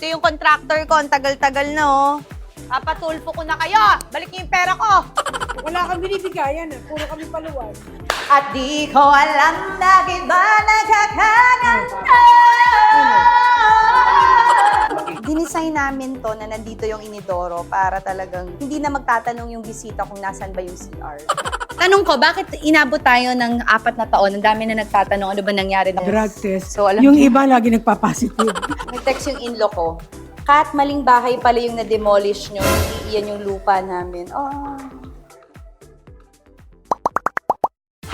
Ito yung contractor ko. Ang tagal-tagal na, oh. Papatulfo ko na kayo. Balik niyo yung pera ko. Wala kang binibigayan, puro kami paluwan. At di ko alam na iba nagkakaganda. Dinesign namin to na nandito yung inidoro para talagang hindi na magtatanong yung bisita kung nasan ba yung CR. Tanong ko, bakit inabot tayo ng 4 na taon? Ang dami na nagtatanong, ano ba nangyari na Drug test. So, alam Yung niyo- iba lagi nagpa-positive. May text yung in-law ko. Kat, maling bahay pala yung na-demolish nyo. Hindi iyan yung lupa namin. Oh.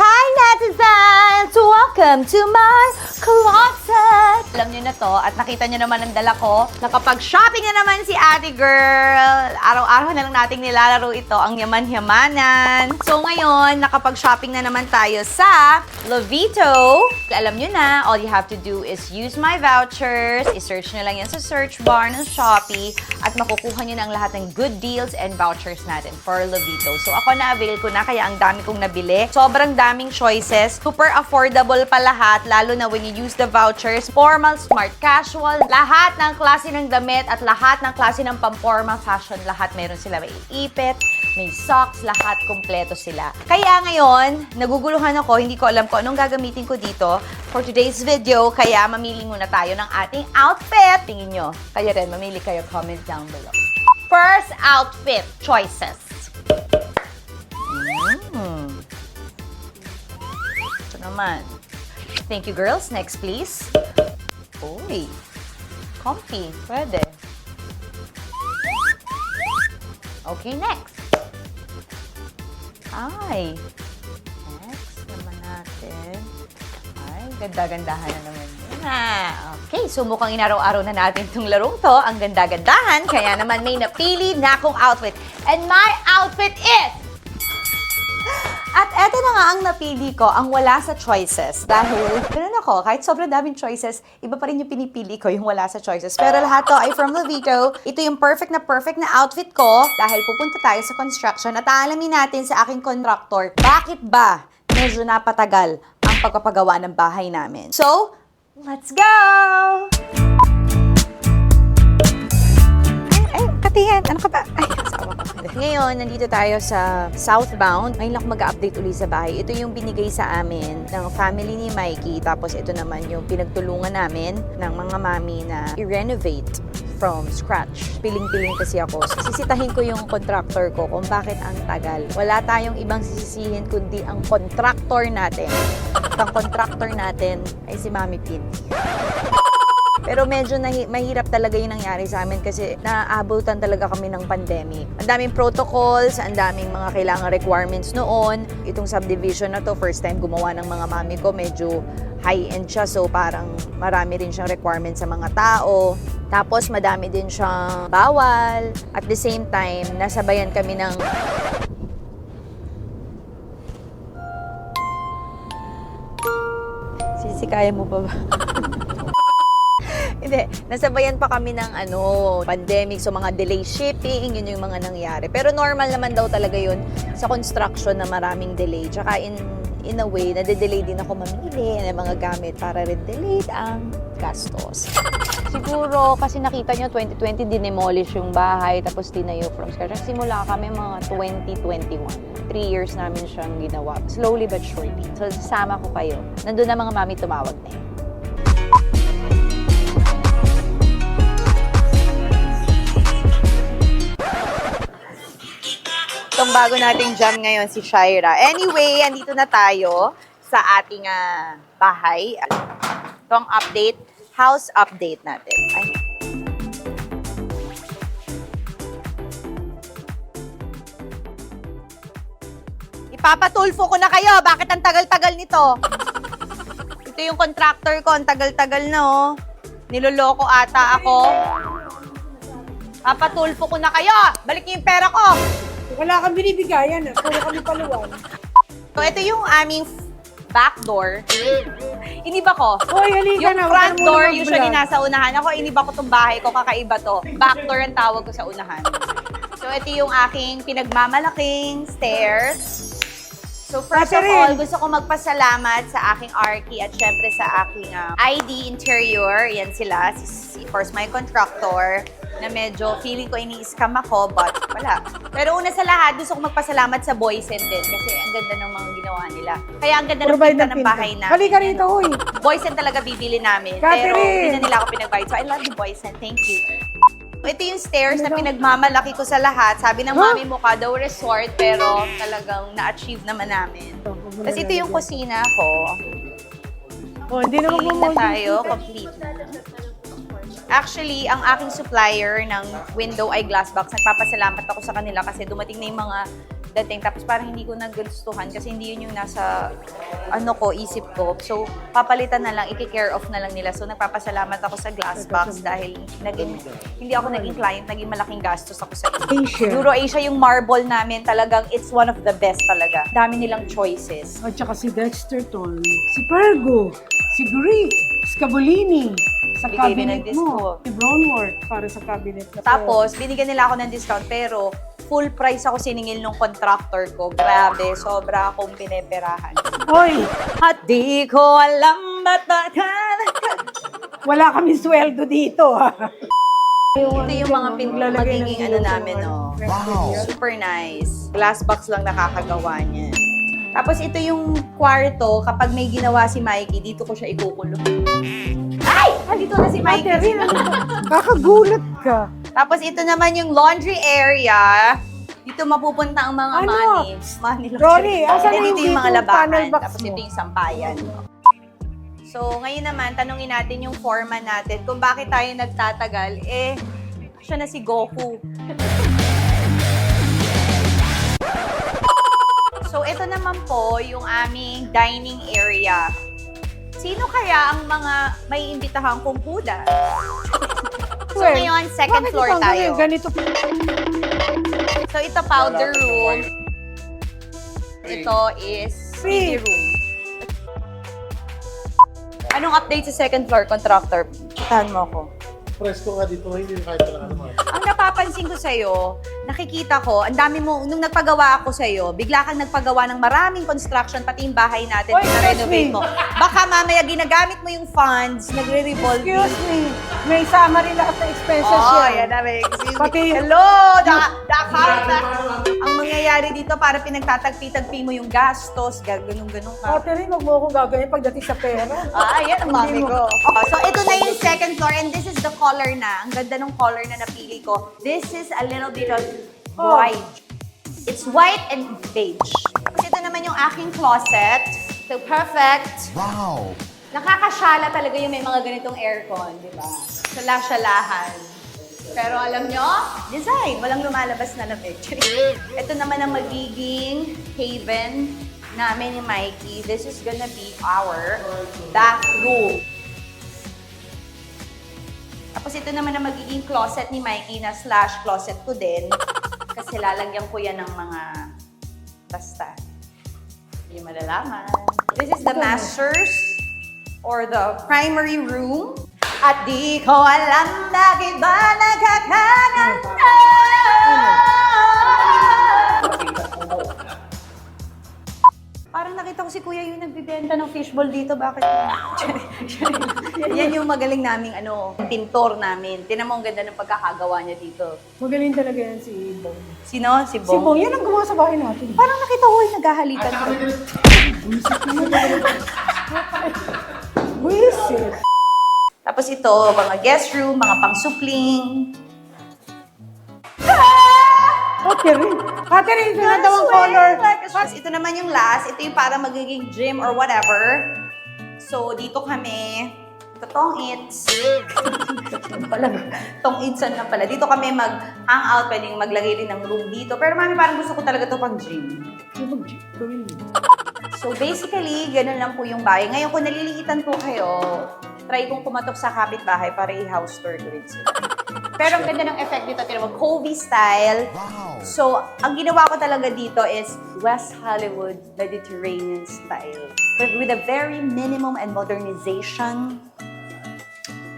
Hi, netizens! Welcome to my closet! Alam nyo na to, at nakita nyo naman ang dala ko. Nakapag-shopping na naman si ate girl. Araw-araw na lang nating nilalaro ito, ang yaman-yamanan. So ngayon, nakapag-shopping na naman tayo sa Lovito. Alam nyo na, all you have to do is use my vouchers. I-search nyo lang yan sa search bar ng Shopee at makukuha nyo na ang lahat ng good deals and vouchers natin for Lovito. So ako na-avail ko na, kaya ang dami kong nabili. Sobrang daming choices. Super affordable pa lahat, lalo na when you use the vouchers. Formal, smart, casual, lahat ng klase ng damit at lahat ng klase ng pang-formal fashion, lahat meron sila. May ipit, may socks, lahat kompleto sila. Kaya ngayon, naguguluhan ako, hindi ko alam kung anong gagamitin ko dito for today's video, kaya mamili muna tayo ng ating outfit. Tingin nyo, kayo rin, mamili kayo, comment down below. First outfit choices. Ito naman. Thank you, girls. Next, please. Uy, comfy. Pwede. Okay, next. Ay. Next naman natin. Ay, ganda-gandahan na naman yun. Okay, so mukhang inaraw-araw na natin itong larong to. Ang ganda-gandahan. Kaya naman may napili na akong outfit. And my outfit is... At eto na nga ang napili ko, ang wala sa choices. Dahil, ganun ako, kahit sobrang daming choices, iba pa rin yung pinipili ko, yung wala sa choices. Pero lahat to ay from Lovito. Ito yung perfect na outfit ko dahil pupunta tayo sa construction at aalamin natin sa aking contractor, bakit ba medyo napatagal ang pagpapagawa ng bahay namin. So, let's go! Ay, Katihan, ano ka ba? Ay, asawa ko. Ngayon, nandito tayo sa Southbound. Ngayon lang mag-update ulit sa bahay. Ito yung binigay sa amin ng family ni Mikey. Tapos ito naman yung pinagtulungan namin ng mga mami na i-renovate from scratch. Piling-piling kasi ako. Sisitahin ko yung contractor ko kung bakit ang tagal. Wala tayong ibang sisisihin kundi ang contractor natin. At ang contractor natin ay si Mami Pin. Pero medyo mahirap talaga yung nangyari sa amin kasi naaabutan talaga kami ng pandemic. Ang daming protocols, ang daming mga kailangan requirements noon. Itong subdivision na to, first time gumawa ng mga mami ko, medyo high-end siya. So parang marami rin siyang requirements sa mga tao. Tapos madami din siyang bawal. At the same time, nasabayan kami ng... Sisi, kaya mo pa ba? Hindi, nasabayan pa kami ng pandemic, so mga delay shipping, yun yung mga nangyari. Pero normal naman daw talaga yun sa construction na maraming delay. Tsaka in a way, nade-delay din ako mamili ng mga gamit para rin delayed ang gastos. Siguro, kasi nakita nyo, 2020 dinemolish yung bahay, tapos tinayo from scratch. Simula kami mga 2021. 3 years namin siyang ginawa. Slowly but surely. So, sasama ko kayo. Nandun na mga mami tumawag na yun. Itong bago nating jam ngayon, si Shaira. Anyway, andito na tayo sa ating bahay. Itong update, house update natin. Ay. Ipapatulfo ko na kayo. Bakit ang tagal-tagal nito? Ito yung contractor ko. Ang tagal-tagal na, oh. Niloloko ata ako. Papatulfo ko na kayo. Balik niyo yung pera ko. Wala kang binibigayan, puro kami paluwan. So, ito yung aming back door. Iniba ko. Hoy, halika Yung na. front door, mag-vlog. usually nasa unahan. Ako, iniba ko tong bahay ko, kakaiba to. Back door ang tawag ko sa unahan. So, ito yung aking pinagmamalaking stairs. So first of Catherine! all, gusto ko magpasalamat sa aking Arky at syempre sa aking ID Interior. Yan sila. Of course, my contractor na medyo feeling ko ini-scam ako, but wala. Pero una sa lahat, gusto ko magpasalamat sa Boysen din kasi ang ganda ng mga ginawa nila. Kaya ang ganda ng Provide pinta ng ng pinta. bahay namin. Halika rito, uy. Boysen talaga bibili namin. Pero Catherine! hindi na nila ako pinagbayad. So I love you, Boysen. Thank you. Ito yung stairs na pinagmamalaki ko sa lahat. Sabi ng mami mo ka daw resort, pero talagang na-achieve naman namin. Tapos ito yung kusina ko. Oh, hindi na Feeling na magmumulti. tayo, complete. Actually, ang aking supplier ng window ay Glassbox. Nagpapasalamat ako sa kanila kasi dumating na yung mga dating. Tapos parang hindi ko nagustuhan kasi hindi yun yung nasa isip ko. So, papalitan na lang, i-care off na lang nila. So, nagpapasalamat ako sa Glassbox dahil hindi ako naging client, naging malaking gastos ako sa Asia. EuroAsia yung marble namin, talagang it's one of the best talaga. Dami nilang choices. At saka si Dexterton, si Pergo, si Greek, Scavolini, sa Bigay din cabinet ng disco. mo. Si Brownworth para sa cabinet na Tapos, binigyan nila ako ng discount, pero full price ako siningil nung contractor ko. Grabe, sobra akong pineperahan. Hoy, At di ko alam ba't wala kami sweldo dito, ha? Ito yung mga Lalagay ng magiging ilaw sa namin, ano. no? Super nice. Glass box lang nakakagawa niyan. Tapos ito yung kwarto, kapag may ginawa si Mikey, dito ko siya ikukulong. Ay! Dito na si Mikey. Catherine, kakagulat ka. Tapos ito naman yung laundry area. Dito mapupunta ang mga Ano? money Ronnie, asan na Dito yung yung mga dito panel labahan. box Tapos mo? ito yung sampayan. So, ngayon naman, tanungin natin yung foreman natin kung bakit tayo nagtatagal. Siya na si Goku. So, ito naman po yung aming dining area. Sino kaya ang mga may imbitahang kumpuda? So, Well, ngayon, second bakit floor ikaw tayo. ngayon ganito? So, ito powder room. Ito is Free. CD room. Anong update sa second floor, contractor? Chitahan mo ako. Presko nga dito, hindi na kahit talaga naman. Ang napapansin ko sa'yo, nakikita ko, ang dami mo, nung nagpagawa ako sa'yo, bigla kang nagpagawa ng maraming construction, pati yung bahay natin, Oy, pina-renovate excuse mo. me. Baka mamaya ginagamit mo yung funds, nagre-revolve. Excuse me, may summary lahat ng expenses Oh, yan. yan na, may excuse me. Pati- Hello, the accountant. Ang mangyayari dito, para pinagtatagpi-tagpi mo yung gastos, ganun-ganun ka. Catherine, huwag mo akong gagawin pagdating sa pera. Yan ang mami Hindi mo- ko. So, ito na yung second floor and this is the color na. Ang ganda ng color na napili ko. This is a little bit of white. It's white and beige. Tapos ito naman yung aking closet. So, perfect. Wow! Nakakasyala talaga yung may mga ganitong aircon, di ba? Sala-syalahan. Pero alam nyo, design. Walang lumalabas na lamig. Ito naman ang magiging haven namin ni Mikey. This is gonna be our bathroom. Tapos ito naman ang magiging closet ni Mikey na / closet ko din. Kasi lalagyan ko yan ng mga basta. Hindi malalaman. This is the master's or the primary room. At di ko alam bakit ba nagkakaganda. Parang nakita ko si Kuya yung nagbibenta ng fishball dito. Bakit? Yan yung magaling naming pintor namin. Tinan mo ang ganda ng pagkakagawa niya dito. Magaling talaga yan si Bong. Sino? Si Si Bong? Bong, yan ang gumawa sa bahay natin. Parang nakita ko yung naghahalikan ko. Wisit. Tapos ito, mga guest room, mga pangsupling. Catherine, ito na daw ang color. Tapos ito naman yung last. Ito yung para magiging gym or whatever. So, dito kami. Ito, tong-its. Tong-itsan na pala. Dito kami mag-hangout. Pwedeng maglagay din ng room dito. Pero mami, parang gusto ko talaga ito pang gym. So, basically, ganun lang po yung bahay. Ngayon, kung naliliitan po kayo, try kong kumatok sa kapitbahay para i-house tour ko rin sila. Pero ang ganda ng effect dito, tinawag Kobe style. Wow! So, ang ginawa ko talaga dito is West Hollywood Mediterranean style. But with a very minimum and modernization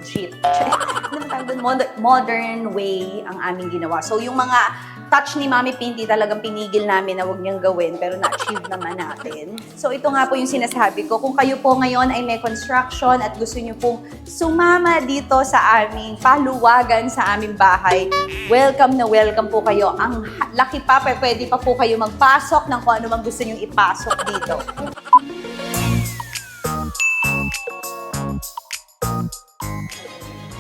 jeep. naman tawag doon, modern way ang aming ginawa. So, yung mga touch ni Mami Pinti talagang pinigil namin na huwag niyang gawin, pero na-achieve naman natin. So, ito nga po yung sinasabi ko. Kung kayo po ngayon ay may construction at gusto niyo pong sumama dito sa aming paluwagan sa aming bahay, welcome na welcome po kayo. Ang laki pa, pwede pa po kayo magpasok ng kung ano mang gusto niyong ipasok dito.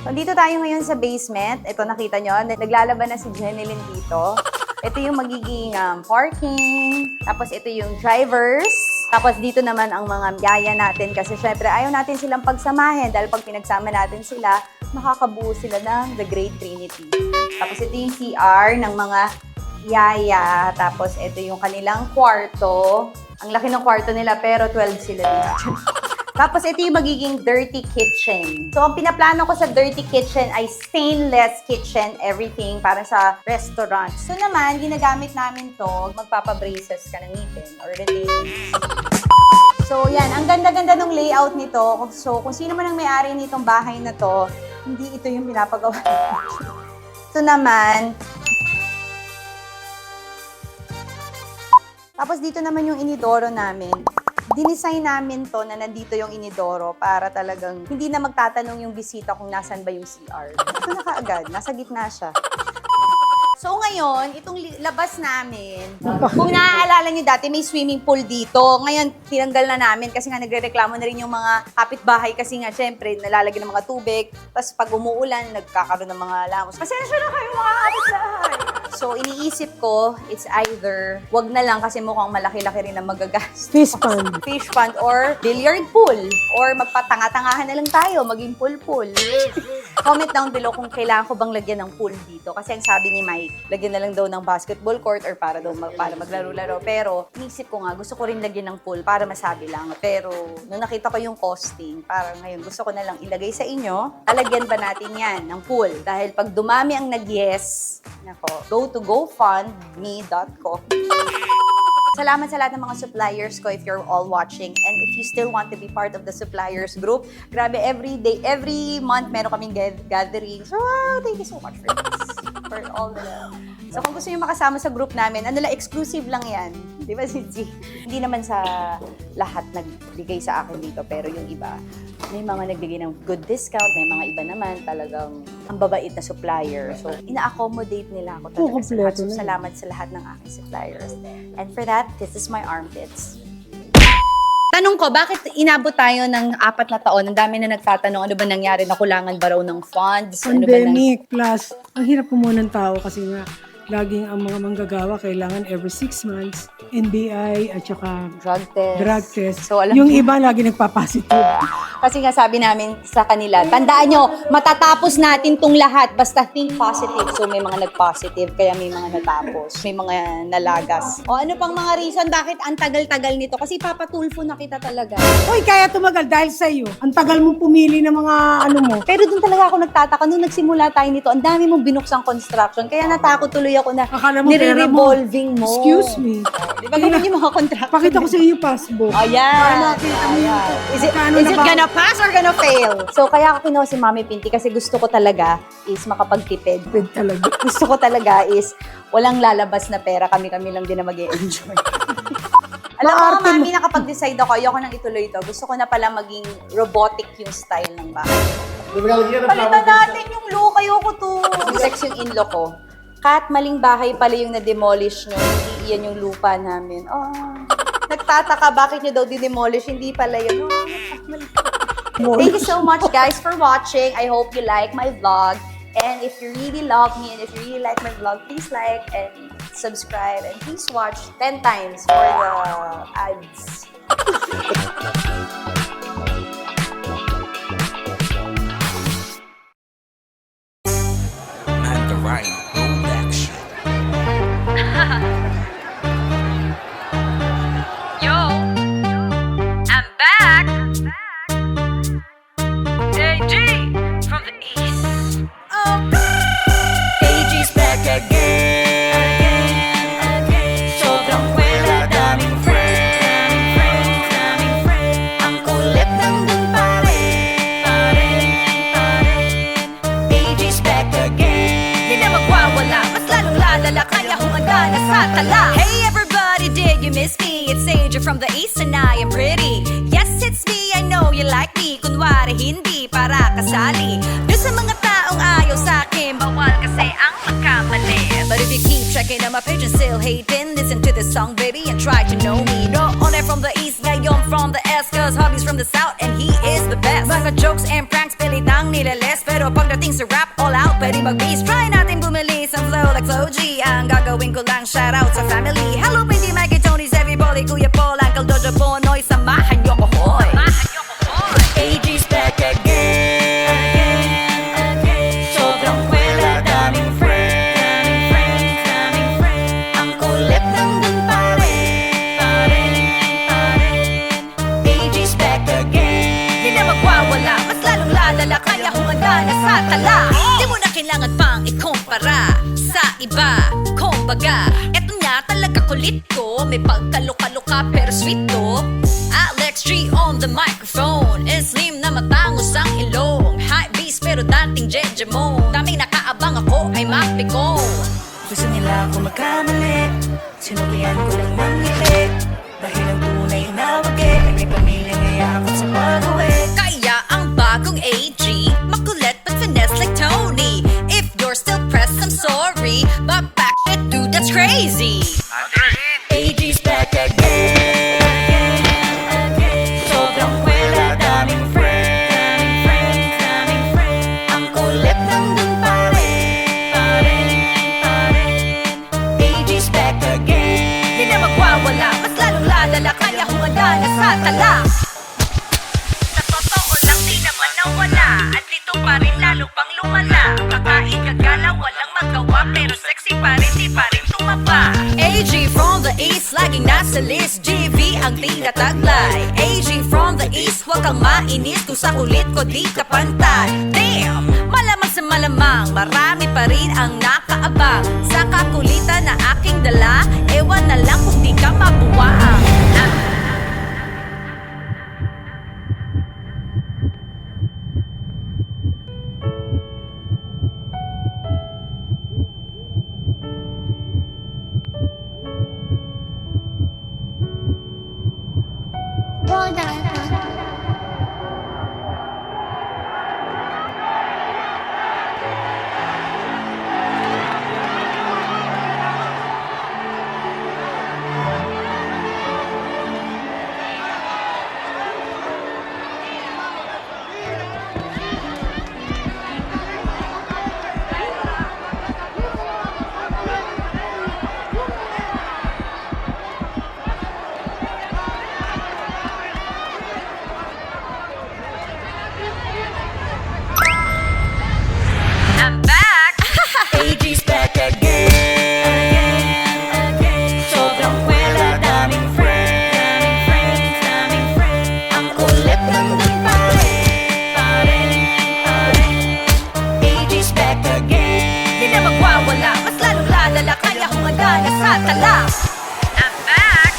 So, dito tayo ngayon sa basement. Ito, nakita nyo, naglalaban na si Jeneline dito. Ito yung magiging parking. Tapos, ito yung drivers. Tapos, dito naman ang mga yaya natin. Kasi, syempre, ayaw natin silang pagsamahin. Dahil pag pinagsama natin sila, makakabuo sila ng The Great Trinity. Tapos, ito yung CR ng mga yaya. Tapos, ito yung kanilang kwarto. Ang laki ng kwarto nila, pero 12 sila dito. Tapos, ito yung magiging dirty kitchen. So, ang pinaplano ko sa dirty kitchen ay stainless kitchen, everything, para sa restaurant. So naman, ginagamit namin to, magpapabraces ka ng ngipin or retainers. So, yan. Ang ganda-ganda ng layout nito. So, kung sino man ang may-ari nitong bahay na to, hindi ito yung pinapagawa. So naman, tapos dito naman yung inidoro namin. Dinesign namin to na nandito yung inidoro para talagang hindi na magtatanong yung bisita kung nasan ba yung CR. Ito na kaagad, nasa gitna siya. So ngayon, itong labas namin, kung naaalala nyo dati, may swimming pool dito. Ngayon, tinanggal na namin kasi nga nagre-reklamo na rin yung mga kapitbahay kasi nga, syempre, nalalagyan ng mga tubig. Tapos pag umuulan, nagkakaroon ng mga lamos. Pasensya na kayo mga kapitbahay. So, iniisip ko, it's either, wag na lang kasi mukhang malaki-laki rin ang magagastos. Fish pond. Fish pond or billiard pool. Or magpatanga-tangahan na lang tayo, maging pool-pool. Comment down below kung kailangan ko bang lagyan ng pool dito. Kasi ang sabi ni Mike, lagyan na lang daw ng basketball court or para maglaro-laro. Pero, iniisip ko nga, gusto ko rin lagyan ng pool para masabi lang. Pero, nung nakita ko yung costing, parang ngayon gusto ko na lang ilagay sa inyo, alagyan ba natin yan ng pool? Dahil pag dumami ang nag-yes, nako, go to gofundme.com. Salamat sa lahat ng mga suppliers ko if you're all watching. And if you still want to be part of the suppliers group, grabe, every day, every month, meron kaming gatherings. Wow, thank you so much for this. For all the... So, kung gusto nyo makasama sa group namin, ano lang, exclusive lang yan. Di ba, Sitsi? Hindi naman sa lahat nagbigay sa akin dito, pero yung iba, may mga nagbigay ng good discount, may mga iba naman talagang ang babait na supplier. So, ina-accommodate nila ako talaga sa lahat. So, salamat sa lahat ng aking suppliers. And for that, this is my armpits. Tanong ko, bakit inabot tayo ng 4 na taon? Ang dami na nagtatanong, ano ba nangyari? Nakulangan ba raw ng funds? Pandemic, plus, ang hirap kumuha ng tao kasi nga, laging ang mga manggagawa kailangan every 6 months, NBI at saka drug test. So, alam yung niyo- iba lagi nagpa-positive. Kasi nga sabi namin sa kanila, tandaan nyo, matatapos natin tong lahat, basta think positive. So may mga nag-positive, kaya may mga natapos, may mga nalagas. O ano pang mga reason bakit ang tagal-tagal nito? Kasi papatulfo na kita talaga. Uy, kaya tumagal dahil sa iyo. Ang tagal mong pumili ng mga ano mo. Pero doon talaga ako nagtataka, nung nagsimula tayo nito, ang dami mong binuksang construction, kaya natakot tuloy ako na Akala mo pera mo. nire-revolving mo. Excuse me. Di ba ganun yung mga contraction? Pakita ko sa iyo yung passbook. Para Ayan. makita mo yung Is it, magkano is na it ba- gonna pass or gonna fail? So, kaya ako kinuha si Mami Pinti kasi gusto ko talaga is makapagtipid. Pwede talaga. Gusto ko talaga is walang lalabas na pera, kami-kami lang din na mag-e-enjoy. Alam mo, Maarte mo. Mami, nakapag-decide ako, ayoko nang ituloy ito. Gusto ko na pala maging robotic yung style ng bahay. Di ba lalagyan ng Palitan flower natin yung look, ayoko to. Sex yung in-law ko. Kahit maling bahay pala yung na-demolish nyo, hindi iyan yung lupa namin. Oh, nagtataka bakit nyo daw di-demolish, hindi pala yun. Oh, thank you so much guys for watching. I hope you like my vlog. And if you really love me and if you really like my vlog, please like and subscribe and please watch 10 times for the ads. And the right production. Yo, I'm back. AG from the east. AG's back again. Sobrang wala, daming friends. Ang tala. Hey everybody, did you miss me? It's Adrian from the East and I am pretty. Yes, it's me, I know you like me. Kunwari hindi para kasali. Doon sa mga taong ayaw sa'kin, bawal kasi ang magkamali. But if you keep checking on my page and still hating, listen to this song baby and try to know me. No, only from the East, ngayon from the S, cause hobby's from the South and he is the best. Mga jokes and pranks, pilitang nilalis. Pero pagdating sa rap, all out, pwede mag-beast. Try natin bumili sa flow like Flo G. Ang gagawin ko lang, shout out sa family. Hello, Pinky, Mikey, Tony's, everybody, Kuya Paul, Uncle Dojo, Bonoy, samahan niyo ko, hoy. AG's back again. Sobrang kwela, daming friends. Ang kulit nandun pa rin. AG's back again. Di na magwawala, mas lalong lalala, kaya humanda na sa tala. Di mo na kailangan pang ikumpara sa iba. Kumbaga, eto nga talaga kulit ko. May pagkaluka-luka pero sweet to. Alex G on the microphone. Slim na matangos ang ilong. High bass pero dating Jejemon. Daming nakaabang ako ay mapiko. Gusto nila ako magkamali. Sinulian ko lang ng ngiti. Dahil ang tunay na wagi ay may pamilya ngayakot sa pag-uwi. Kaya ang bagong AG makulit but finesse like Tony. If you're still pressed, I'm sorry, but back shit dude, that's crazy. AG's back again. Sobrang kwela, daming friends. Ang kulit nandun pa rin. AG's back again. Di na magwawala, mas lalong lalala, kaya humanda na sa tala. Sa totoo lang, di naman nawala. At dito pa rin lalo pang lumala. Kakain kagala, walang magawa, pero sexy pa rin, di pa rin tumaba. AG from the East, laging nasa list. GV ang tinataglay. AG from the East, huwag kang mainis kung sa kulit ko di ka pantay. Damn! Malamang sa malamang, marami pa rin ang nakaabang sa kakulitan na aking dala. Ewan na lang kung di ka mabuwaang. I'm back. AG's back again. Sobrang kwela, daming friends. Ang kulit nandun pa rin. AG's back again. Di na magwawala, mas lalong lalala, kaya humanda na sa tala. I'm back.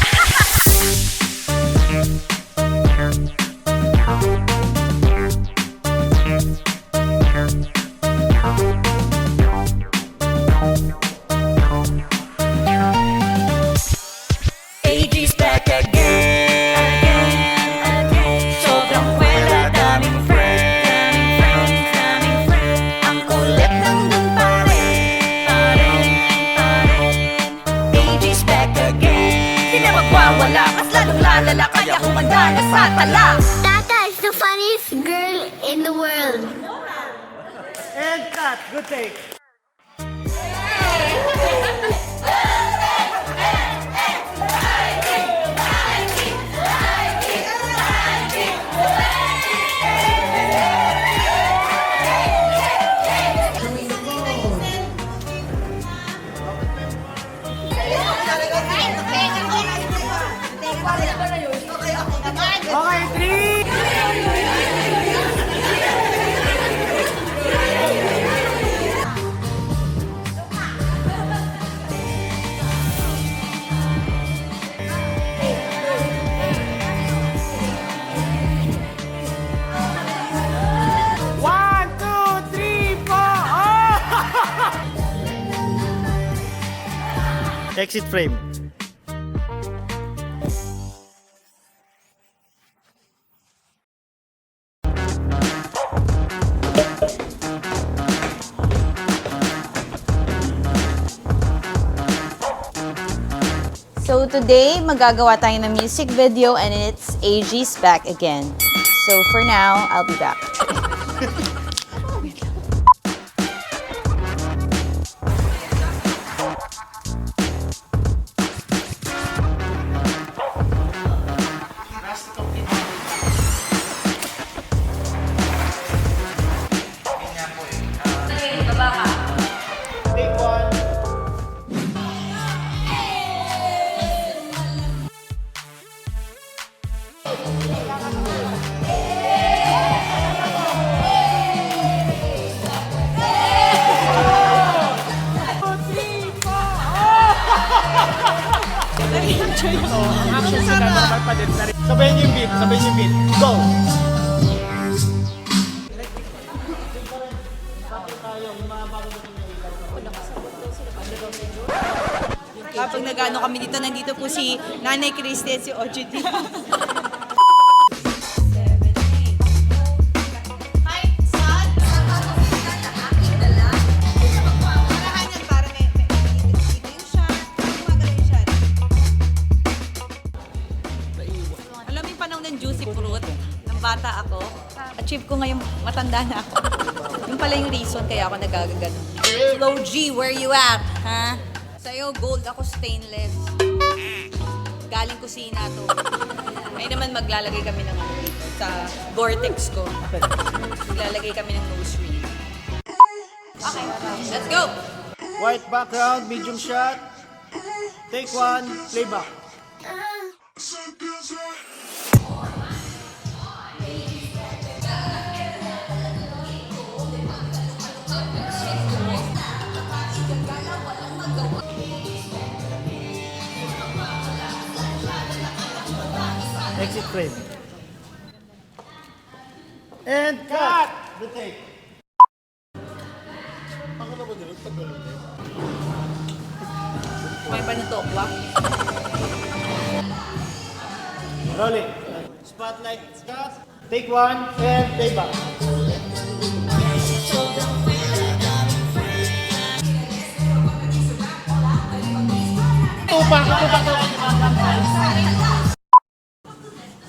AG's back again. Sobrang kwela, daming friends. Ang kulit nandun pa rin. AG's back again. Di na magwawala, mas lalong lalala, kaya humanda na sa tala. Tata is the funniest girl in the world. And cut. Good take. Exit frame. So today, magagawa tayo ng music video and it's AG's back again. So for now, I'll be back. Take one. Sabayin yung beat, sabayin yung beat. Go! Kapag nag-ano kami dito, nandito po si Nanay Christy at si OJT. Alam mo yung panahon ng juicy fruit, nung bata ako, achieve ko ngayong matanda na ako. Yung pala yung reason kaya ako nagagagano. Slow G, where you at? Ha? Sa'yo, gold, ako stainless. Galing kusina to. May naman maglalagay kami ng ano dito sa Gore-Tex ko. Maglalagay kami ng nose ring. Okay, let's go! White background, medium shot. Take one, playback. Exit frame. And cut! Good take. May pa nito, wak? Rolling. Spotlight, cut. Take one, and playback.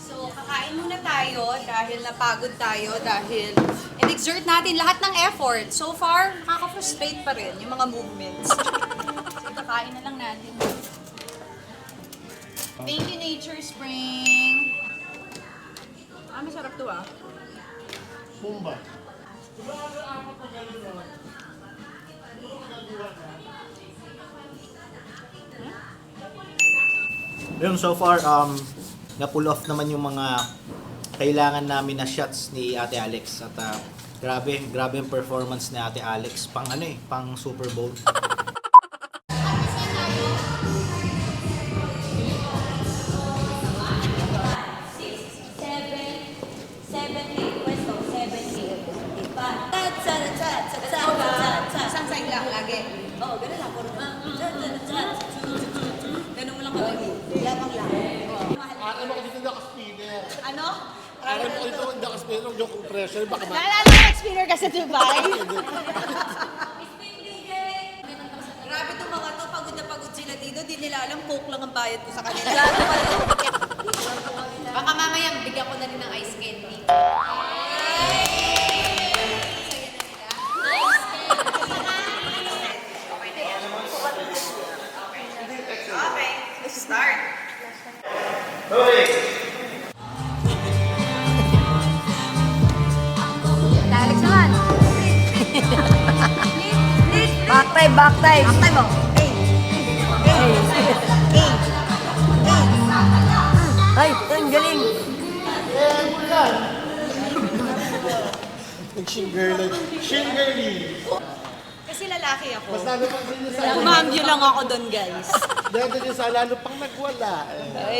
So, kakain muna tayo dahil napagod tayo dahil in-exert natin lahat ng effort. So far, nakaka-frustrate pa rin yung mga movements. So, kakain na lang natin. Thank you, Nature Spring. Masarap to ah. Pumba. Yun, so far, na-pull off naman yung mga kailangan namin na shots ni Ate Alex. At grabe yung performance ni Ate Alex. Pang ano eh, pang Super Bowl. Isang side lang lagi. Oo, ganun lang. Ganun mo lang lagi. Labang lang. Ano ko dito naka-spinner? Ano? Ano ko dito naka-spinner? Yung compressor, baka Naalala ko experience ka sa Dubai? Grabe itong mga to, pagod na pagod sila dito. Di nila alam, coke lang ang bayad ko sa kanila. Baka mamaya bigyan ko na rin ng ice candy. Okay, let's start. Alex naman. Back time, back time. Back time mo. Hey. Hey. Hey. Ay, ang galing. Shingerly. Kasi lalaki ako. Mas lalo pang din sa Umambyo lang ako doon, guys. dahil din sa lalo pang nagwala.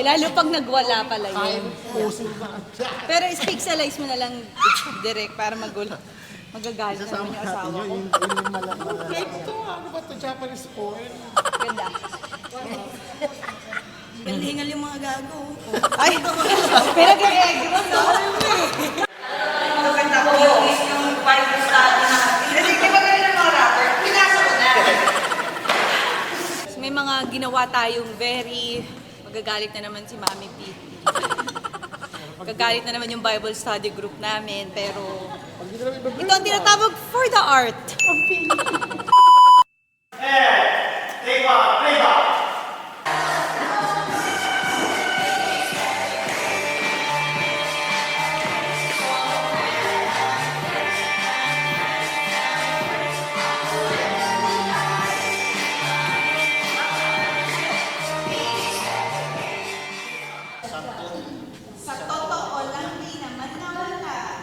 Lalo pag nagwala pala yun. I'm puso na. Pero pixelize mo na lang direct para magagalit na naman yung asawa ko. Ito, ano ba ito? Japanese porn? Ganda. hingal yung mga gago. Ay, pero kaya no? Maganda ko yung Bible study natin. Kasi di ba ganun ang mga rapper? Pinasa ko na. May mga ginawa tayong very... Magagalit na naman si Mami P. Magagalit na naman yung Bible study group namin, pero... Ito ang tinatawag for the art of feeling. Sa totoo lang, di naman nawala.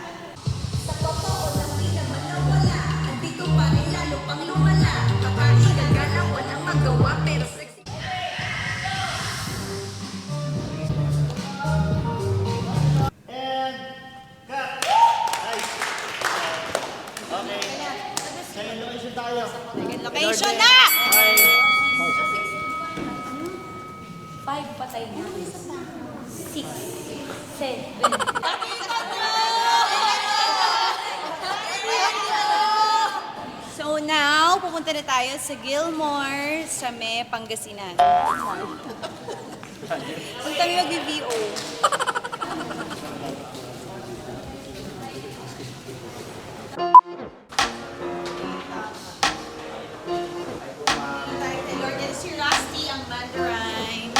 Sa totoo lang, di naman nawala. Andito pa rin lalo pang lumala. Kapag gagala, walang magawa, pero sexy. Second location na! 5 patay na. 6, 7. So now, pupunta na tayo sa Gilmore sa May, Pangasinan. Kung kami mag-VO. Lord, yan si Rusty, ang Mandarin.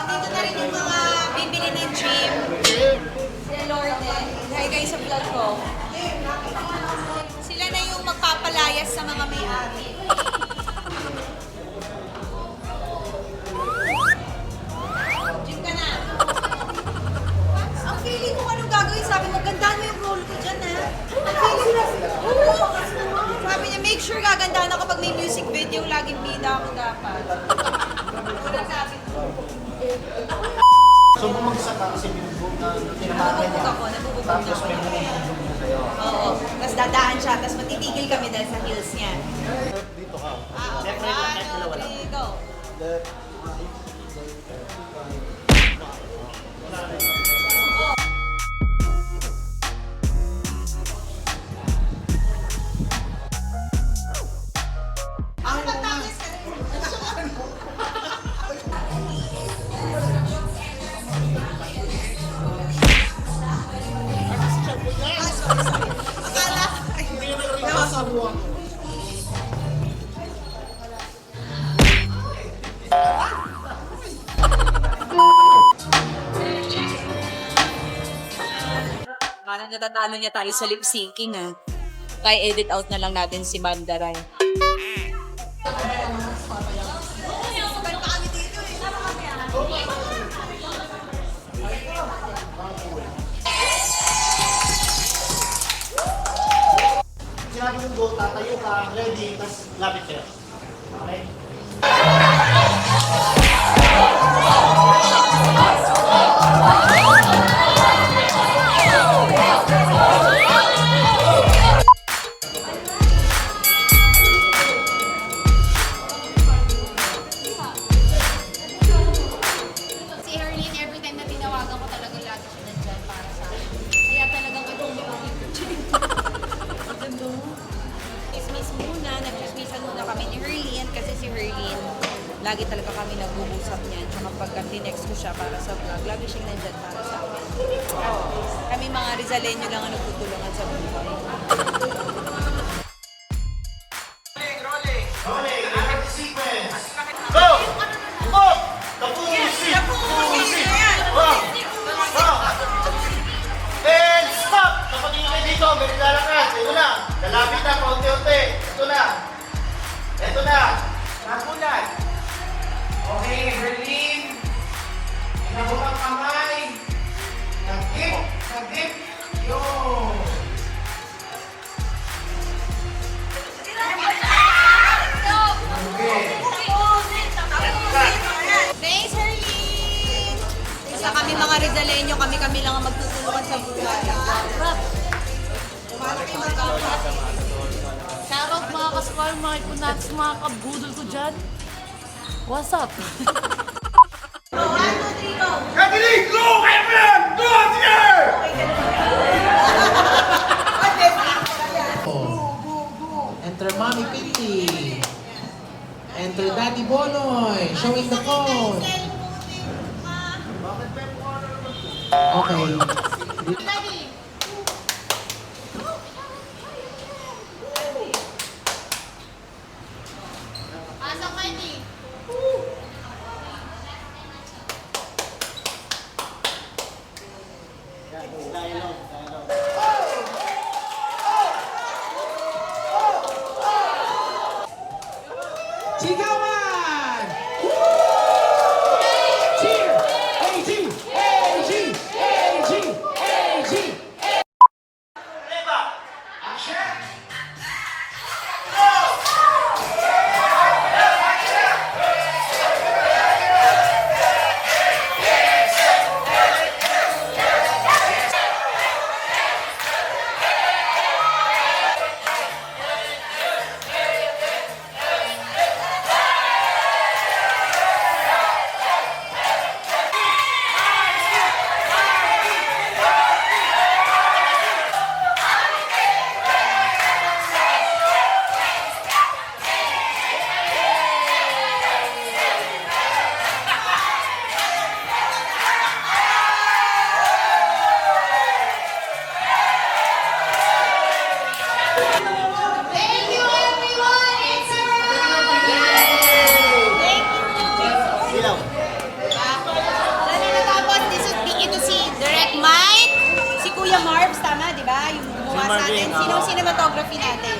Dito na rin yung mga bibili ng gym. Si Lord din. Hi guys sa vlog ko. Sila na yung magpapalayas sa mga may-ari. Gym ka na. Ang feeling ko anong gagawin, sabi mo, gandaan mo yung role ko dyan, ha? Ang feeling ko, sabi niya, make sure gagandaan ako kapag may music video, laging bida ako dapat. Wala sabi ko. So bumagsak ka kasi binugbog na tinamakan niya. Nabubog ako. Tapos may bumubog na sa'yo. Oo. Tapos dadaan siya, tapos matitigil kami dahil sa heels niya. Dito ka. Okay. Left, right, left, dalawa lang. 1, 2, 3, go. Left. Ang matangis ka rin. Parang natatalo niya tayo sa lip syncing, ah. Kaya edit out na lang natin si Mandaray. Sinabi mong go, tatayo ka, ready, tapos lapit ka. Okay? Si Herlene, every time na tinawagan ko talaga lagi siya nandyan para sa akin. Kaya talagang katulong ako yung Chismis muna, nag-chismisan muna kami ni Herlene kasi si Herlene, lagi talaga kami nag-uusap niyan. Tsaka pagka tinext ko siya para sa vlog, lagi siyang nandyan para sa akin. Kami mga Rizaleño lang ang nagtutulungan sa buhay. Go! Go! Tapusin! And stop! Kapag ingay dito, may lalakad. Ito na. Lalapit na, paunti-unti. Ito na. Ito na. Nakulat. Okay, Berlin. Inabot ang kamay. Nag-dip. Nag-dip. Yo! Thanks, Herlene! Isa kami mga Rizaleño, kami lang ang magtutulungan sa buhay. Shoutout mga kaskwal, mga ipunatis, mga kabudol ko dyan. What's up? Enter Mommy Piti. Enter Daddy Bonoy. Showing the phone. Okay. Pasok, Mikey. Sigawan! Cheer! AG! AG! AG! AG! Thank you, everyone! It's a Thank you! Silaw. Dahil natapos, ito si Direct Mike, si Kuya Marbs, tama, di ba? Yung gumawa sa atin. Sino ang cinematography natin?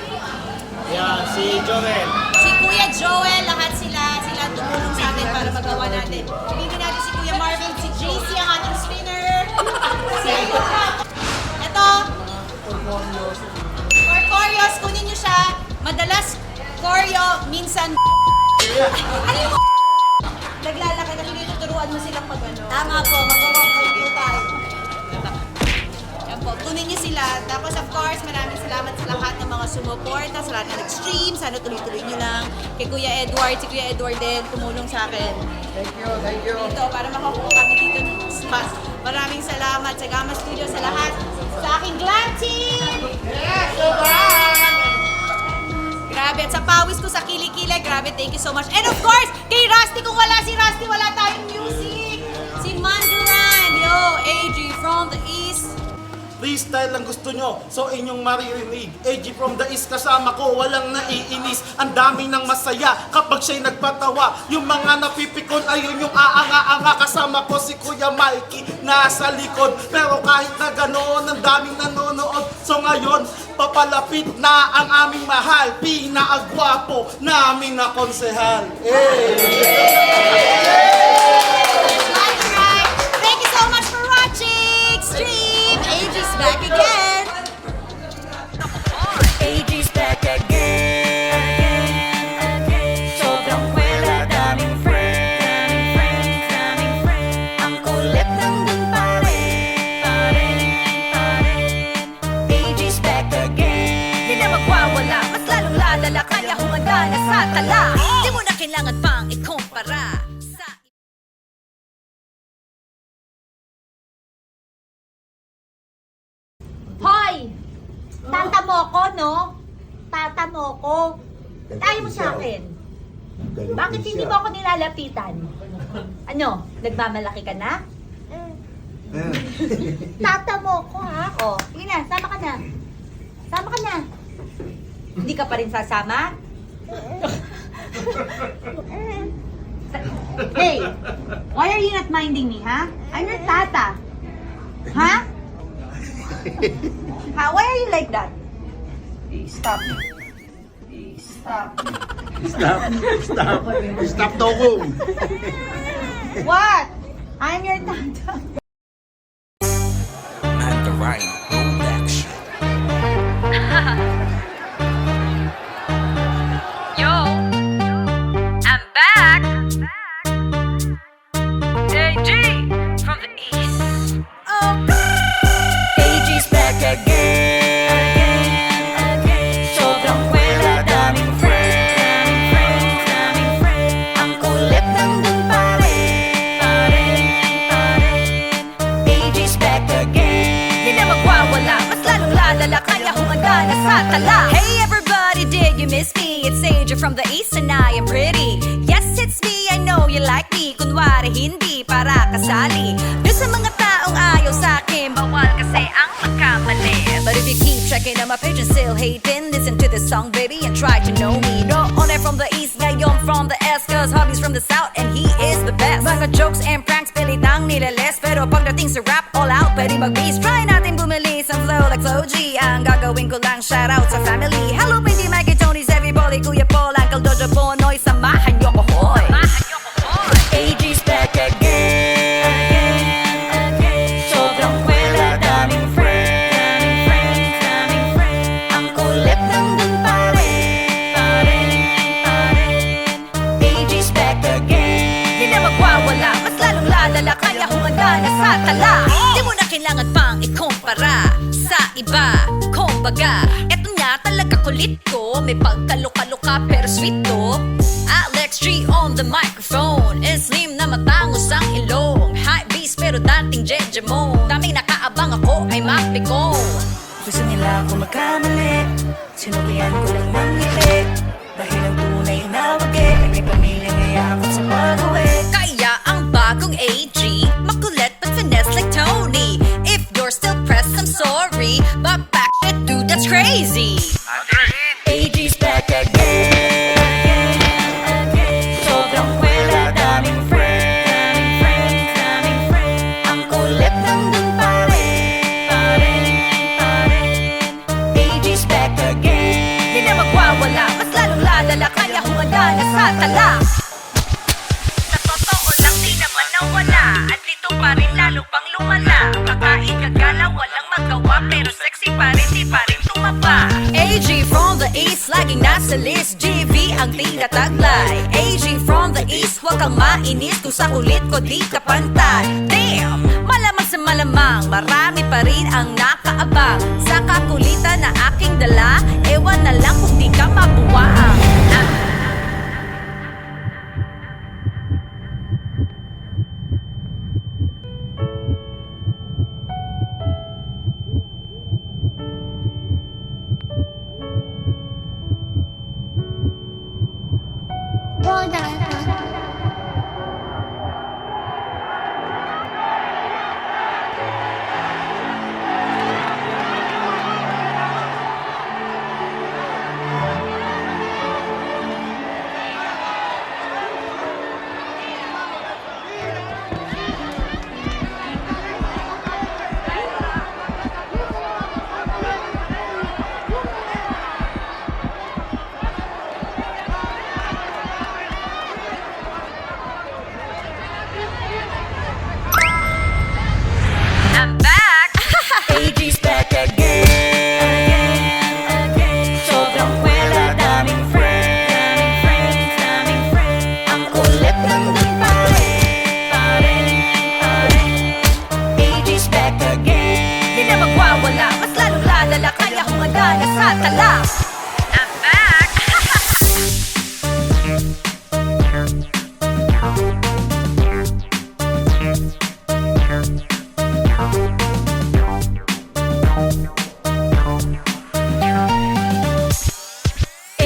Yan, si Joel. Si Kuya Joel, lahat sila tumulong sa atin para magawa natin. Hindi natin si Kuya Marvin, si JC ang ating spinner. Ito, for choreos, kunin nyo siya. Madalas choreo, minsan ano yung naglalakad na tinuturuan mo silang mag ano? Tama po, mag-rock po tayo. Yan po, kunin nyo sila. Tapos of course, maraming salamat sa lahat ng mga sumuporta, sa lahat na nag-stream. Sana tuloy-tuloy nyo lang. Kay Kuya Edward, si Kuya Edward din, tumulong sa akin. Thank you. Dito, para makakuha kami dito ng spot. Maraming salamat sa Gamma Studio, sa lahat. Sa aking glam team! Grabe, at sa pawis ko sa kilikili, grabe, thank you so much. And of course, kay Rusty, kung wala si Rusty, wala tayong music. Si Manduran, yo, AG from the East. Freestyle lang gusto nyo, so inyong maririnig. AG from the East kasama ko, walang naiinis. Ang dami ng masaya kapag siya'y nagpatawa. Yung mga napipikon, ayun yung aanga-anga. Kasama ko si Kuya Mikey, nasa likod. Pero kahit na ganoon, ang daming nanonood. So ngayon, papalapit na ang aming mahal. Pinaagwapo namin na konsehal. That's right. Thank you so much for watching. Stream. AG's back again. AG's back again. Sobrang kwela, daming friends. Ang kulit nandun pa rin. AG's back again. Di na magwawala, mas lalong lalala, kaya humanda na sa tala. Di mo na kailangan pang ikumpara sa Hoy! Tata mo ko, no? Tata mo ko. Ayaw mo sa akin. Bakit hindi mo ako nilalapitan? Ano? Nagmamalaki ka na? Tata mo ko, ha? O, sige na, sama ka na. Sama ka na. Hindi ka pa rin sasama? Hey! Why are you not minding me, ha? I'm your tata. Ha? Ha? Why are you like that? Stop. Stop. Stop talking! What? I'm your tata. And the Rhino Production. Yo, I'm back. AG from the East. AG's back again. Sobrang kwela, daming friends. Ang kulit kiss me. It's AJ from the East and I am pretty. Yes, it's me, I know you like me. Kunwari hindi para kasali. Doon sa mga taong ayaw sa'kin, bawal kasi ang magkamali. But if you keep checking on my page and still hating, listen to this song, baby, and try to know me. No, on it from the East, ngayon from the S, cause hobby's from the South, and he is the best. Mga jokes and pranks, pilitang nilalis. Pero pagdating sa rap, all out, pwede mag-beast. Try natin bumili sa flow like Flo G. Ang gagawin ko lang, shout out sa family. Hello, baby, Mikey, Tony's, everybody, Kuya Paul, Uncle Dojo, Bonoy, samahan niyo ko, hoy. AG's back again. Sobrang kwela, daming friends. Ang kulit nandun pa rin. AG's back again. Di na magwawala, mas lalong lalala, kaya humanda na sa tala. Di mo na kailangan pang ikumpara sa iba. Kumbaga, eto nga talaga kulit ko. May pagkaloka-loka pero sweet to. Alex G on the microphone. Slim na matangos ang ilong. High beast pero dating Jejemon. Daming nakaabang ako ay mapiko. Gusto nila ako magkamali. Sinulian ko lang ng ngiti. Dahil ang tunay na wagi ay may pamilya ngayakot sa pag-uwi. Kaya ang bagong AG makulit but finesse like Tony. If you're still pressed, I'm sorry, but back that dude, that's crazy. AG's back again. Sobrang kwela, daming friends. Ang kulit nandun pa rin. AG's back again. Di na magwawala, mas lalong lalala, kaya humanda na sa tala. Sa totoo lang, di naman nawala. At dito pa rin, lalo pang lumala. Kakain kagala, walang magawa, pero sexy pa rin, di pa rin tumaba. AG from the East, laging nasa list. GV ang tinataglay. AG from the East, huwag kang mainis. Kung sa kulit ko, di ka pantay. Damn! Malamang sa malamang, marami pa rin ang nakaabang. Sa kakulitan na aking dala, ewan na lang kung di ka mabuwaang. Well done. I'm back. AG's back again. Sobrang kwela, daming friends. Ang kulit nandun pa rin. AG's back again. Di na magwawala, mas lalong lalala, kaya humanda na sa tala. I'm back.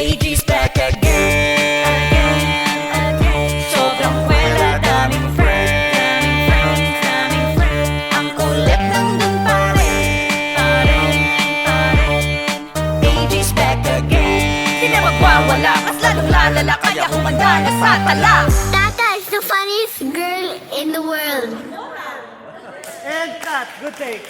AG's back again. Sobrang kwela, daming friends. Ang kulit nandun pa rin. AG's back again. Di na magwawala, mas lalong lalala, kaya humanda na sa tala. Tata is the funniest girl in the world. And cut. Good take.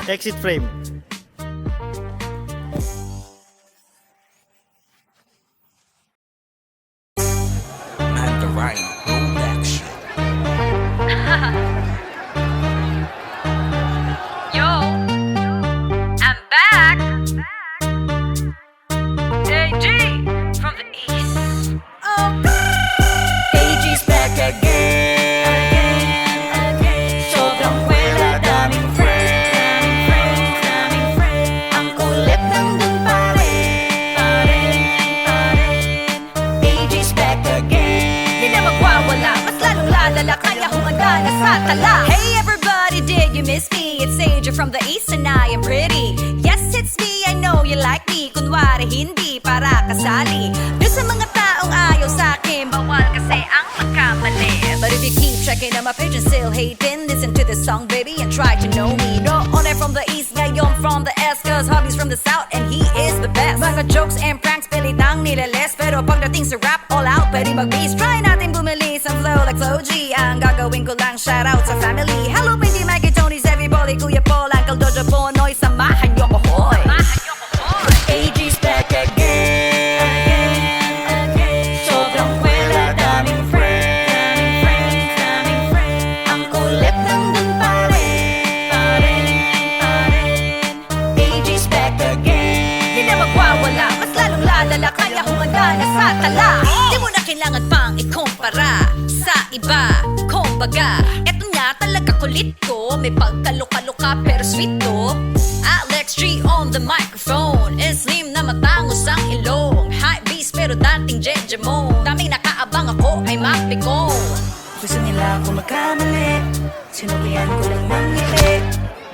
Exit frame. hindi para kasali. Doon sa mga taong ayaw sa'kin, bawal kasi ang magkamali. But if you keep checking on my page and still hating, listen to this song baby and try to know me. No, on it from the east, ngayon from the S, cause hobby's from the south and he is the best. Mga jokes and pranks, pilitang nilalis, pero pagdating sa rap, all out, pwede mag-beast. Try natin bumili sa flow like Flo G. Ang gagawin ko lang, shout out sa family. Hello, Pinky, Mikey, Tony's, everybody, Kuya Paul, Uncle Dojo, Bonoy, samahan niyo ko, hoy. AG's back again. Sobrang kwela, daming friends. Ang kulit nandun pa rin. AG's back again. Di na magwawala, mas lalong lalala, kaya humanda na sa tala. Di mo na kailangan pang ikumpara sa iba. Kumbaga, eto nga talaga kulit ko. May pagkaloka-loka pero sweet to. Alex G on the microphone. Slim na matangos ang ilong. High beast pero dating Jejemon. Daming nakaabang ako ay mapiko. Gusto nila ako magkamali. Sinulian ko lang ng ngiti.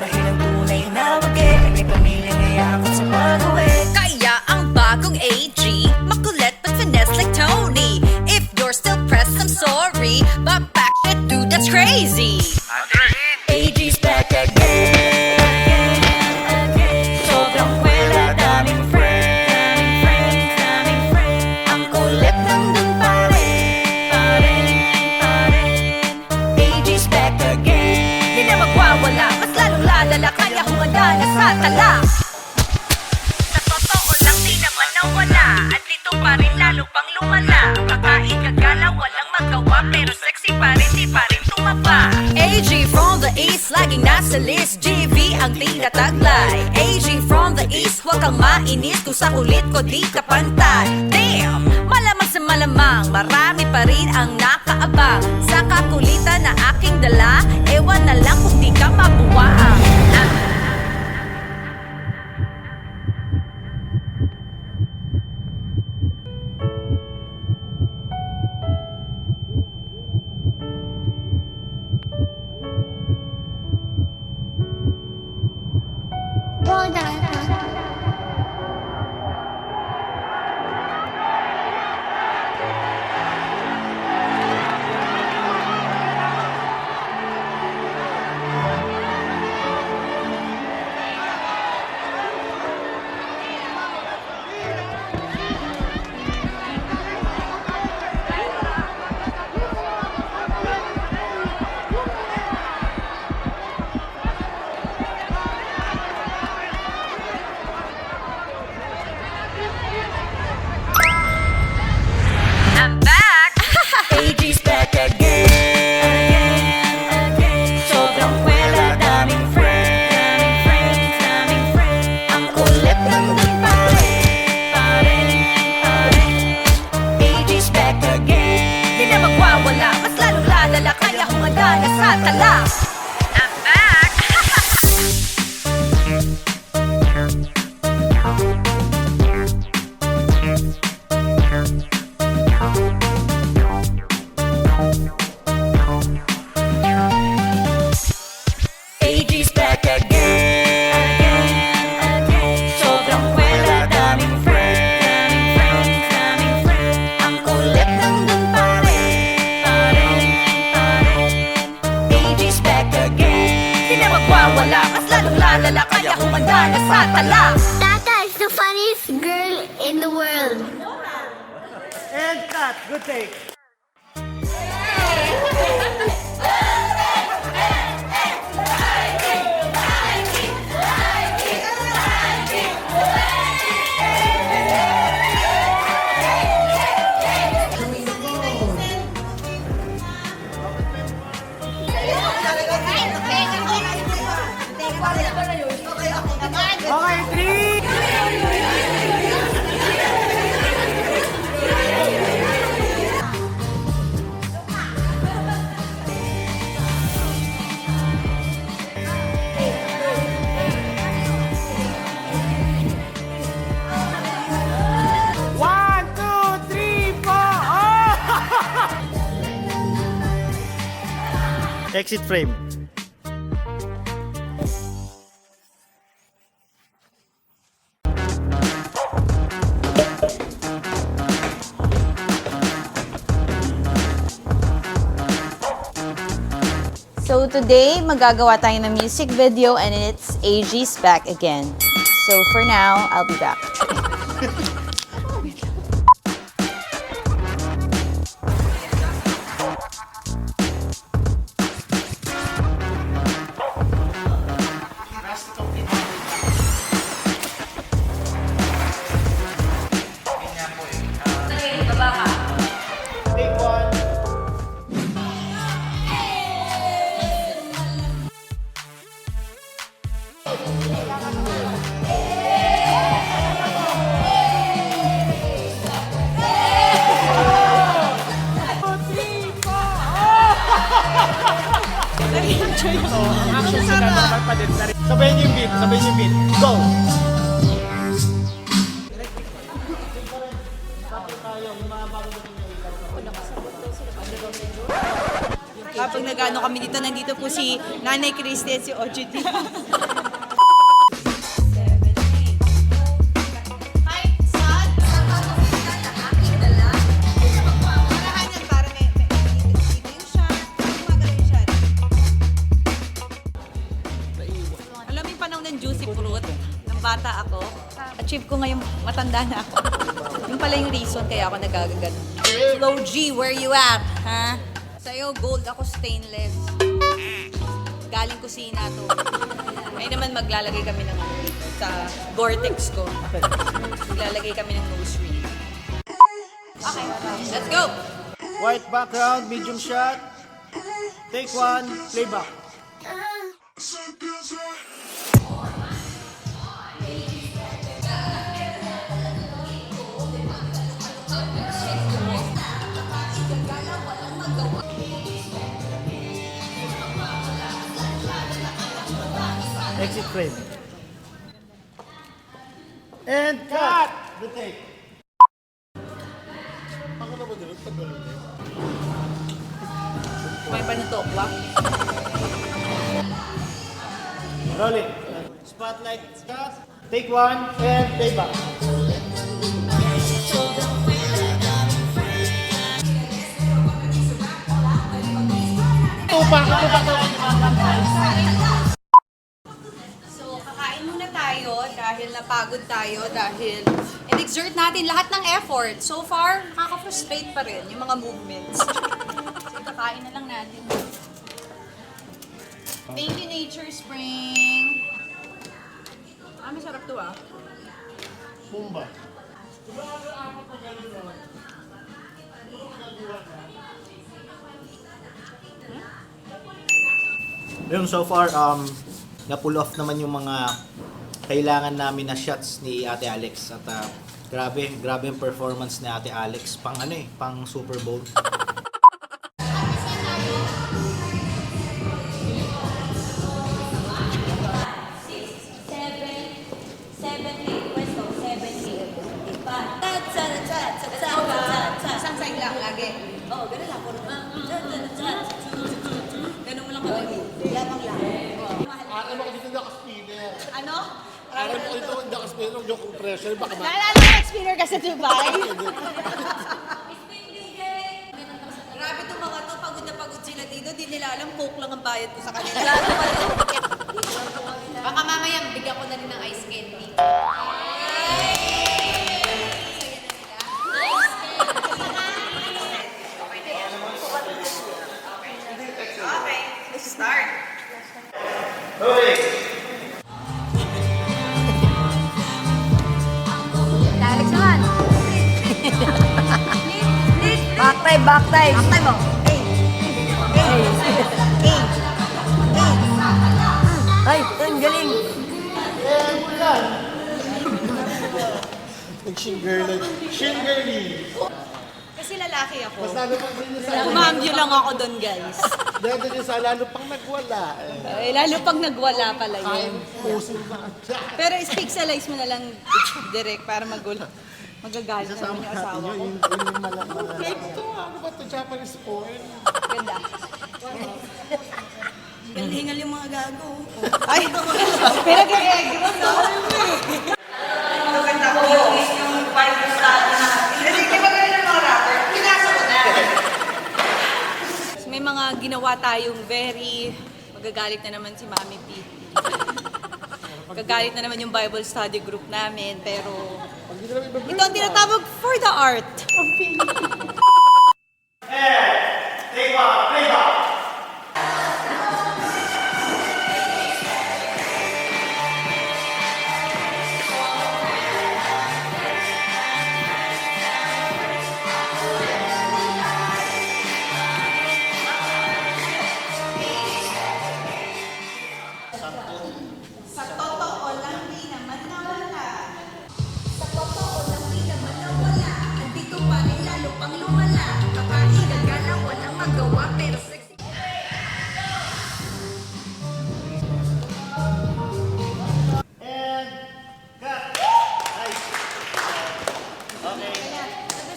Dahil ang tunay na wagi ay may pamilya ngaya ako sa pag-uwi. Kaya ang bagong AG makulit but finesse like Tony. If you're still pressed, I'm sorry, but back that dude, that's crazy. AG's back again. Sobrang kwela, daming friends. Ang kulit nandun pa rin. AG's back again. Di na magwawala, mas lalong lalala, kaya humanda na sa tala. Sa totoo lang, di naman nawala. At dito pa rin lalo pang lumala. Kakain kagala, walang magawa, pero sexy pa rin, di pa rin tumaba. AG from the east, laging nasa list. GV ang tinataglay. AG from the east, huwag kang mainis. Kung sa kulit ko di ka pantay. Damn! Malamang sa malamang, marami pa rin ang nakaabang. Sa kakulitan na aking dala, ewan na lang kung di ka mabuwaang. Well done. I'm back. AG's back again. Sobrang kwela, daming friends. Ang kulit nandun pa rin. AG's back again. Di na magwawala, mas lalong lalala, kaya humanda na sa tala. I'm back. AG's back again. Sobrang kwela, daming friends. Ang kulit nandun pa rin. AG's back again. Di na magwawala, mas lalong lalala, kaya humanda na sa tala. Tata is the funniest girl in the world. And cut. Good take. Exit frame. today, magagawa tayo ng music video and it's AG's back again. So for now, I'll be back. Sabayin niyo yung beat, sabayin niyo yung beat. Go! Kapag nag-ano kami dito, nandito po si Nanay Christy at si OGT. Alam mo yung panahon ng juicy fruit, ng bata ako, achieve ko ngayong matanda na ako. Yung pala yung reason kaya ako nagagagano. Flo G, where you at? Ha? Sa'yo, gold, ako stainless. Galing kusina to. Ngayon naman maglalagay kami ng sa Gore-Tex ko. Maglalagay kami ng nose ring. Okay, let's go! White background, medium shot. Take one, playback. Exit frame. And cut! Good take. May panutok ba? Rolling. Spotlight, cut. Take one, and playback. So, kakain muna tayo dahil napagod tayo dahil in-exert natin lahat ng effort. So far, nakaka-frustrate pa rin yung mga movements. So, kakain na lang natin. Thank you, Nature Spring. Masarap to ah. Bumba. Yun, so far, na-pull off naman yung mga kailangan namin na shots ni Ate Alex. At grabe yung performance ni Ate Alex. Pang pang Super Bowl. Isang side lang lagi. Oo, ganun lang. Ganun mo lang kami. Lamang lang. Ate mo kasi naka-spinner. Ano? Ate mo ito naka-spinner ng joke compressor. Baka Naalala mo experience ka sa Dubai? Grabe itong mga to, pagod na pagod sila dito. Di nila alam, coke lang ang bayad ko sa kanila. Baka mamaya, bigyan ko na rin ng ice candy. Okay, let's start. Alex naman. Back time. Back time mo. Ay, ang galing. Shingerly. Kasi lalaki ako. Mas lalo pang Kumambyo lang ako doon, guys. dito niya sa lalo pang nagwala. Lalo pag nagwala pala yun. Puso na. Pero specialize mo na lang direct para magulo. Magagalit naman yung asawa ko. Yun yung malala. Ito, ano ba ito? Japanese porn? Ganda. Hingal yung mga gago. Ay, pero kaya ganda ko yung Bible study na. Kasi di ba ganun ang mga rapper? Pinasa ko na. May mga ginawa tayong very Magagalit na naman si Mami P. Gagalit na naman yung Bible study group namin, pero ito ang tinatawag for the art. Sa totoo lang di naman nawala. Sa totoo lang di naman nawala. Andito pa rin lalo pang lumala. Kapahigan ka na walang magawa pero sexy.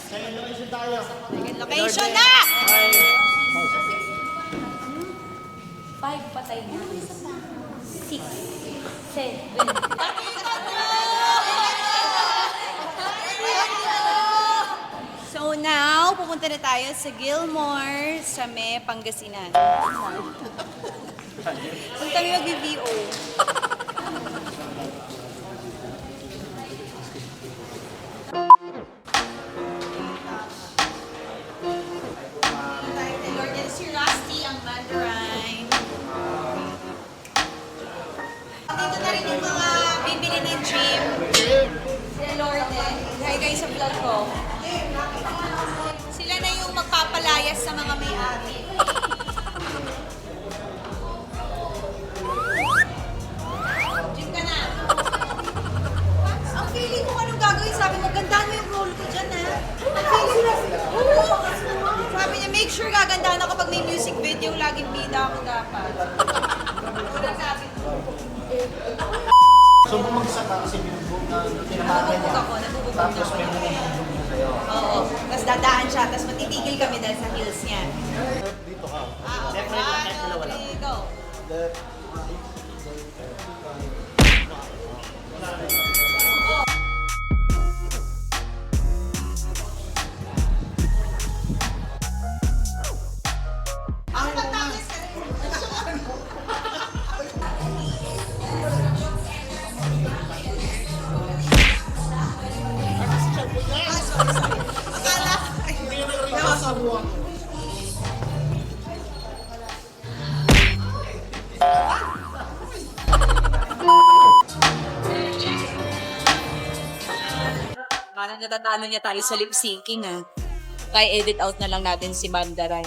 Second location na! 5 patay na. 6, 7. So now, pupunta na tayo sa Gilmore sa May, Pangasinan. Kung kami mag-VO. Lord, yan si Rusty, ang Mandarin. Dito na rin yung mga bibili ng gym. Si Lord eh. Hi guys sa vlog ko. Sila na yung magpapalayas sa mga may-ari. Gym ka na. Ang feeling ko anong gagawin, sabi mo, gandaan mo yung role ko dyan ha. Ang feeling ko, sabi niya, make sure gagandaan ako pag may music video, laging bida ako dapat. Wala sabi ko. So bumagsak ka kasi binugbog na tinamakan niya. Nabubog Tapos ako. may bumubog na sa'yo. Oo. Tapos dadaan siya, tapos matitigil kami dahil sa heels niya. Dito ka. Okay. Left, right, left, dalawa lang. Okay, go. Left. Ang tatangis ka rin. Akala, ay, Parang natatalo niya tayo sa lip syncing ah. Kaya edit out na lang natin si Mandaray.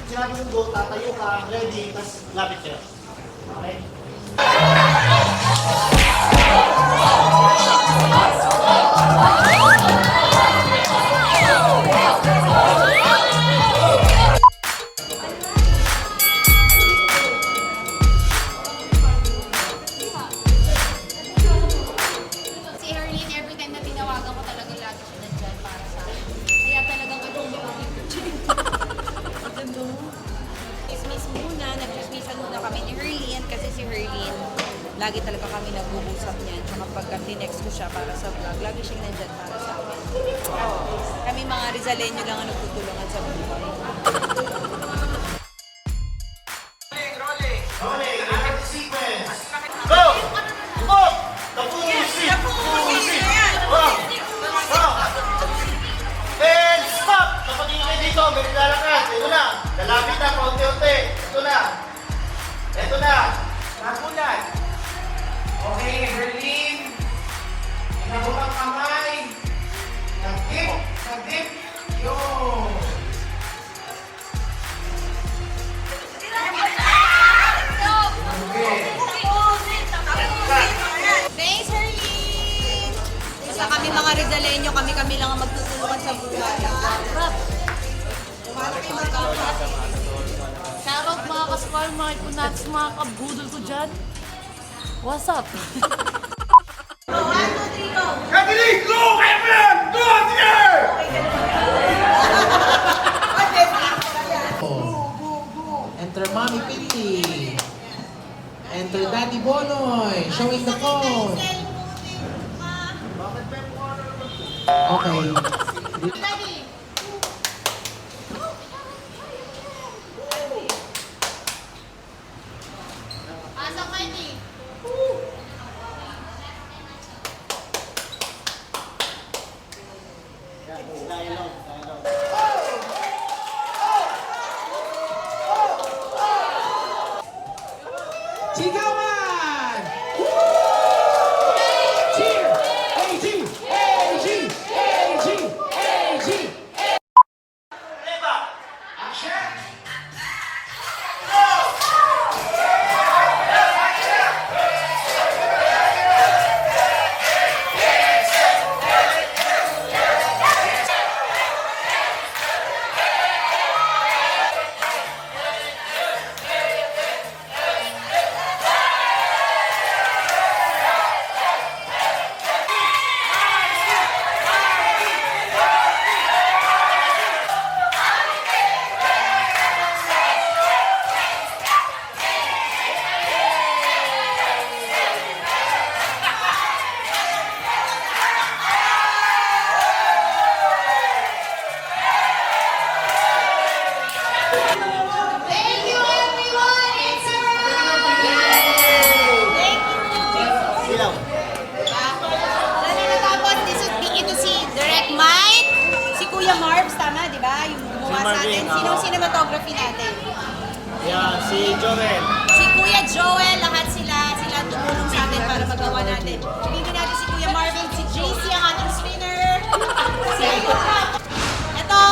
Sinabi yung go, tatayo ka, ready, tapos lapit kayo. Okay? Si Herlene, every time na tinawagan ko talaga lagi siya nandyan para sa akin. Kaya talagang katulong ako dito. Maganda mo. Chismis muna, nag-chismisan muna kami ni Herlene kasi si Herlene, lagi talaga kami nag-uusap niyan. Tsaka pagka tinext ko siya para sa vlog, lagi siyang nandyan para sa akin. Kami mga Rizaleño lang ang nagtutulungan sa buhay. Go! Go! Tapusin! Tapusin! And stop! Napatingin kayo dito, may nilalakad. Ito na. Lalapit na, paunti-unti. Ito na. Ito na. Nagulat. Okay, Herlene. Inabot ang kamay. Nag-dip. Nag-dip. Yun. Thanks, Herlene! Basta kami mga Rizaleño, kami lang ang magtutulungan sa buhay. Shoutout mga ka-Sparmart ko natin mga kabudol ko dyan. What's up? Kabilis! Go! Kaya mo yan! Go! Sige! Enter Mommy Pinty. Enter Daddy Bonoy. Pasok kayo, Nick. Sigawan! Cheer! AG! AG! AG! AG! Action! Thank you, everyone! It's a Thank you! Silaw. Ano na tapos, ito si Direct Mike, si Kuya Marbs, tama, di ba? Yung gumawa sa atin. Sino ang cinematography natin? Yan, si Joel. Si Kuya Joel, lahat sila tumulong sa atin para magawa natin. Hindi natin si Kuya Marvin, si JC ang ating spinner. Ito,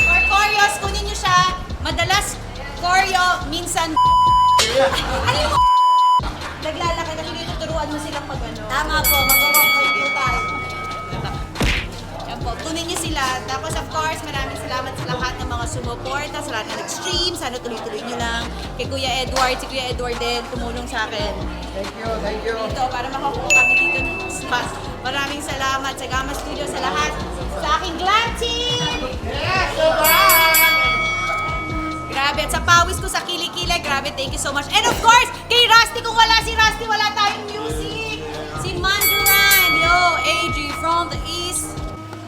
for choreos, kunin nyo siya. Madalas choreo, minsan ano yung naglalaki na tinuturuan mo silang pag ano. Tama po, mag-rock po tayo. Yan po, kunin nyo sila. Tapos of course, maraming salamat sa lahat ng mga sumuporta, sa lahat na nag-stream. Sana tuloy-tuloy nyo lang. Kay Kuya Edward, si Kuya Edward din, tumulong sa akin. Thank you. Dito, para makakuha kami dito ng spot. Maraming salamat sa Gamma Studio, sa lahat. Sa aking glam team! Grabe, at sa pawis ko sa kilikili, grabe, thank you so much. And of course, kay Rusty, kung wala si Rusty, wala tayong music. Si Mandaran, yo, AG from the East.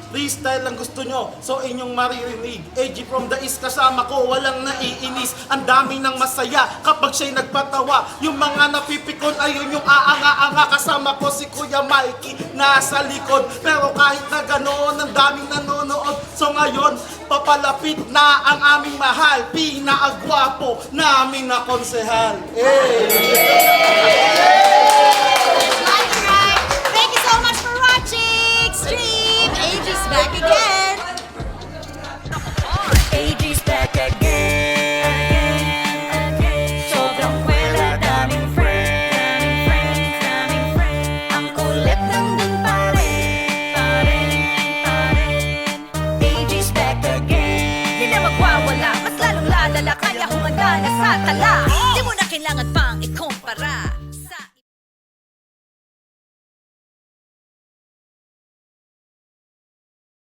Freestyle lang gusto nyo, so inyong maririnig. AG from the East kasama ko, walang naiinis. Ang dami ng masaya kapag siya'y nagpatawa. Yung mga napipikon, ayun yung aanga-anga. Kasama ko si Kuya Mikey, nasa likod. Pero kahit na ganoon, ang daming nanonood. So ngayon, papalapit na ang aming mahal. Pinaagwapo namin na konsehal. Alright, thank you so much for watching. Stream, AG's back again. AG's back again. Sobrang kwela, daming friends. Ang kulit nandun pa rin. AG's back again. Di na magwawala, mas lalong lalala. Kaya humanda na sa tala. Di mo na kailangan pang ikumpara